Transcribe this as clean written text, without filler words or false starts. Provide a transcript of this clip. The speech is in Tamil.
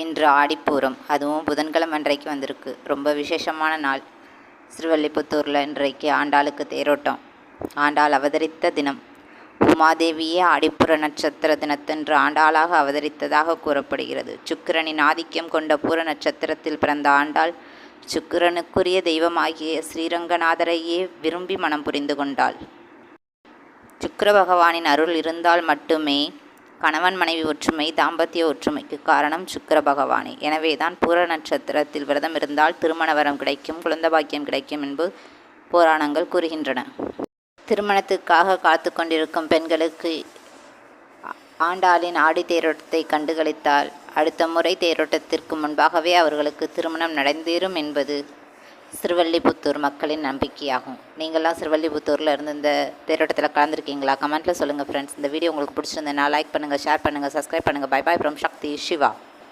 இன்று ஆடிப்பூரம், அதுவும் புதன்கிழமை அன்றைக்கு வந்திருக்கு. ரொம்ப விசேஷமான நாள். ஸ்ரீவல்லிபுத்தூரில் இன்றைக்கு ஆண்டாளுக்கு தேரோட்டம். ஆண்டாள் அவதரித்த தினம். உமாதேவியே ஆடிப்புற நட்சத்திர தினத்தன்று ஆண்டாளாக அவதரித்ததாக கூறப்படுகிறது. சுக்கிரனின் ஆதிக்கம் கொண்ட பூர நட்சத்திரத்தில் பிறந்த ஆண்டாள் சுக்கிரனுக்குரிய தெய்வமாகிய ஸ்ரீரங்கநாதரையே விரும்பி மனம் புரிந்து கொண்டாள். சுக்கிர பகவானின் அருள் இருந்தால் மட்டுமே கணவன் மனைவி ஒற்றுமை, தாம்பத்திய ஒற்றுமைக்கு காரணம் சுக்கிர பகவானே. எனவேதான் பூர நட்சத்திரத்தில் விரதம் இருந்தால் திருமண வரம் கிடைக்கும், குழந்தை பாக்கியம் கிடைக்கும் என்பது புராணங்கள் கூறுகின்றன. திருமணத்துக்காக காத்து கொண்டிருக்கும் பெண்களுக்கு ஆண்டாளின் ஆடி தேரோட்டத்தை கண்டுகளித்தால் அடுத்த முறை தேரோட்டத்திற்கு முன்பாகவே அவர்களுக்கு திருமணம் நடந்தேறும் என்பது ஸ்ரீவல்லிபுத்தூர் மக்களின் நம்பிக்கையாகும். நீங்கள்லாம் ஸ்ரீவல்லிபுத்தூரில் இருந்து இந்த தேரோட்டத்தில் கலந்துருக்கீங்களா? கமெண்ட்டில் சொல்லுங்கள் ஃப்ரெண்ட்ஸ். இந்த வீடியோ உங்களுக்கு பிடிச்சிருந்தேன்னா லைக் பண்ணுங்கள், ஷேர் பண்ணுங்கள், சப்ஸ்கிரைப் பண்ணுங்கள். Bye bye from Sakthi Siva.